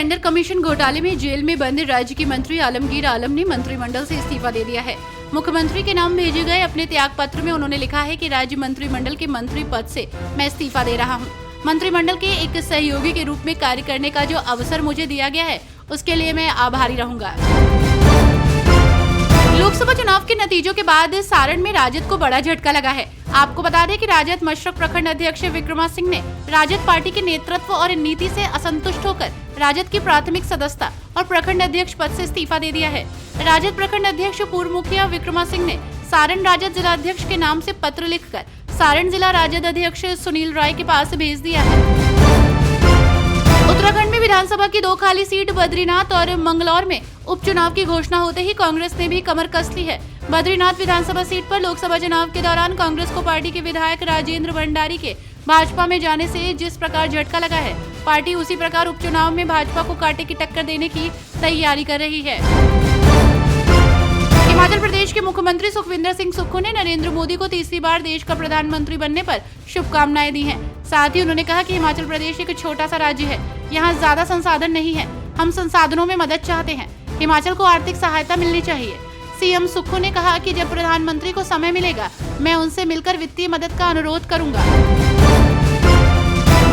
Tender commission घोटाले में jail में बंद राज्य के मंत्री आलमगीर आलम ने मंत्रिमंडल से इस्तीफा दे दिया है। मुख्यमंत्री के नाम भेजे गए अपने त्याग पत्र में उन्होंने लिखा है कि राज्य मंत्रिमंडल के मंत्री पद से मैं इस्तीफा दे रहा हूं। मंत्रिमंडल के एक सहयोगी के रूप में कार्य करने का जो अवसर मुझे दिया गया है उसके लिए मैं आभारी रहूंगा। लोकसभा चुनाव के नतीजों के बाद सारण में राजद को बड़ा झटका लगा है। आपको बता दें कि राजद मशरक प्रखंड अध्यक्ष विक्रमा सिंह ने राजद पार्टी के नेतृत्व और नीति से असंतुष्ट होकर राजद की प्राथमिक सदस्यता और प्रखंड अध्यक्ष पद से इस्तीफा दे दिया है। राजद प्रखंड अध्यक्ष पूर्व मुखिया विक्रमा सिंह ने सारण राजद जिला अध्यक्ष के नाम से पत्र लिखकर सारण जिला राजद अध्यक्ष सुनील राय के पास भेज दिया है। उत्तराखंड में विधानसभा की 2 खाली सीट बद्रीनाथ और मंगलौर में उपचुनाव की घोषणा होते ही कांग्रेस ने भी कमर कस ली है। बद्रीनाथ विधानसभा सीट पर लोकसभा चुनाव के दौरान कांग्रेस को पार्टी के विधायक राजेंद्र भंडारी के भाजपा में जाने से जिस प्रकार झटका लगा है, पार्टी उसी प्रकार उपचुनाव में भाजपा को कांटे की टक्कर देने की तैयारी कर रही है। हिमाचल प्रदेश के मुख्यमंत्री सुखविंदर सिंह सुक्खू ने नरेंद्र मोदी को तीसरी बार देश का प्रधानमंत्री बनने पर शुभकामनाएं दी हैं। साथ ही उन्होंने कहा कि हिमाचल प्रदेश एक छोटा सा राज्य है, यहाँ ज्यादा संसाधन नहीं है, हम संसाधनों में मदद चाहते हैं, हिमाचल को आर्थिक सहायता मिलनी चाहिए। सीएम सुक्खू ने कहा कि जब प्रधानमंत्री को समय मिलेगा मैं उनसे मिलकर वित्तीय मदद का अनुरोध करूंगा।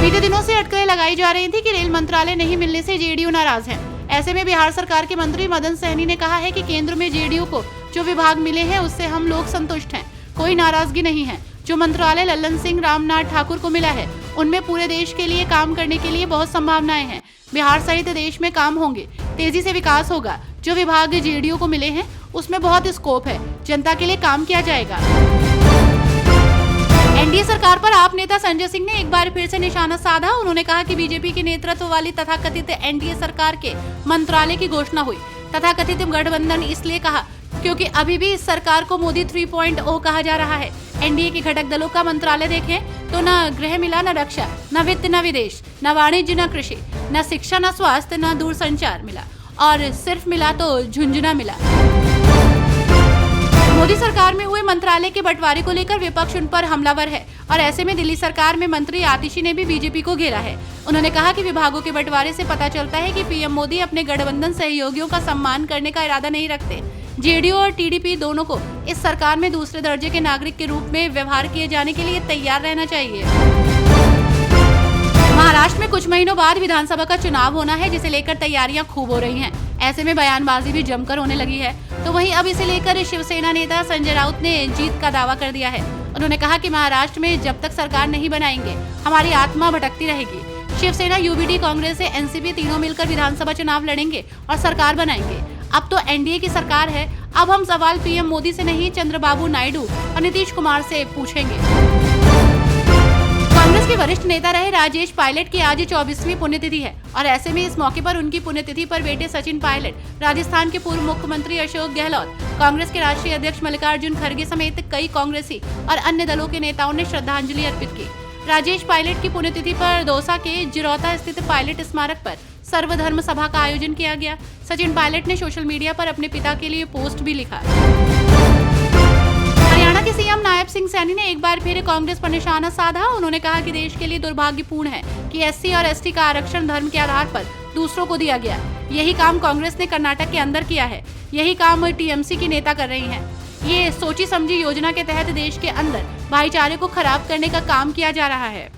बीते दिनों से अटकलें लगाई जा रही थी कि रेल मंत्रालय नहीं मिलने से जेडीयू नाराज है। ऐसे में बिहार सरकार के मंत्री मदन सहनी ने कहा है कि केंद्र में जेडीयू को जो विभाग मिले हैं उससे हम लोग संतुष्ट हैं, कोई नाराजगी नहीं है। जो मंत्रालय लल्लन सिंह रामनाथ ठाकुर को मिला है उनमें पूरे देश के लिए काम करने के लिए बहुत संभावनाएं हैं। बिहार सहित देश में काम होंगे, तेजी से विकास होगा। जो विभाग जेडीयू को मिले हैं उसमें बहुत स्कोप है, जनता के लिए काम किया जाएगा। एनडीए सरकार पर आप नेता संजय सिंह ने एक बार फिर से निशाना साधा। उन्होंने कहा कि बीजेपी के नेतृत्व वाली तथाकथित एनडीए सरकार के मंत्रालय की घोषणा हुई। तथाकथित गठबंधन इसलिए कहा क्योंकि अभी भी इस सरकार को मोदी 3.0 कहा जा रहा है। एनडीए के घटक दलों का मंत्रालय देखें तो न गृह मिला, न रक्षा, न वित्त, न विदेश, न वाणिज्य, न कृषि, न शिक्षा, न स्वास्थ्य, न दूरसंचार मिला और सिर्फ मिला तो झुंझुना मिला। मोदी सरकार में हुए मंत्रालय के बंटवारे को लेकर विपक्ष उन पर हमलावर है और ऐसे में दिल्ली सरकार में मंत्री आतिशी ने भी बीजेपी को घेरा है। उन्होंने कहा कि विभागों के बंटवारे से पता चलता है कि पीएम मोदी अपने गठबंधन सहयोगियों का सम्मान करने का इरादा नहीं रखते। जेडीयू और टीडीपी दोनों को इस सरकार में दूसरे दर्जे के नागरिक के रूप में व्यवहार किए जाने के लिए तैयार रहना चाहिए। महाराष्ट्र में कुछ महीनों बाद विधानसभा का चुनाव होना है, जिसे लेकर तैयारियां खूब हो रही हैं। ऐसे में बयानबाजी भी जमकर होने लगी है। तो वहीं अब इसे लेकर शिवसेना नेता संजय राउत ने जीत का दावा कर दिया है। उन्होंने कहा कि महाराष्ट्र में जब तक सरकार नहीं बनाएंगे हमारी आत्मा भटकती रहेगी। शिवसेना, यूबीडी, कांग्रेस, एनसीपी तीनों मिलकर विधानसभा चुनाव लड़ेंगे और सरकार बनाएंगे। अब तो एनडीए की सरकार है। अब हम सवाल पीएम मोदी से नहीं, चंद्रबाबू नायडू और नीतीश कुमार से पूछेंगे। कांग्रेस के वरिष्ठ नेता रहे राजेश पायलट की आज 24वीं पुण्यतिथि है और ऐसे में इस मौके पर उनकी पुण्यतिथि पर बेटे सचिन पायलट, राजस्थान के पूर्व मुख्यमंत्री अशोक गहलोत, कांग्रेस के राष्ट्रीय अध्यक्ष मल्लिकार्जुन खड़गे समेत कई कांग्रेसी और अन्य दलों के नेताओं ने श्रद्धांजलि अर्पित की। राजेश पायलट की पुण्यतिथि पर दौसा के जिरौता स्थित पायलट स्मारक पर सर्वधर्म सभा का आयोजन किया गया। सचिन पायलट ने सोशल मीडिया पर अपने पिता के लिए पोस्ट भी लिखा। हरियाणा के सीएम नायब सिंह सैनी ने एक बार फिर कांग्रेस पर निशाना साधा। उन्होंने कहा कि देश के लिए दुर्भाग्यपूर्ण है कि एससी और एसटी का आरक्षण धर्म के आधार पर दूसरों को दिया गया। यही काम कांग्रेस ने कर्नाटक के अंदर किया है, यही काम टीएमसी की नेता कर रही हैं। ये सोची समझी योजना के तहत देश के अंदर भाईचारे को खराब करने का काम किया जा रहा है।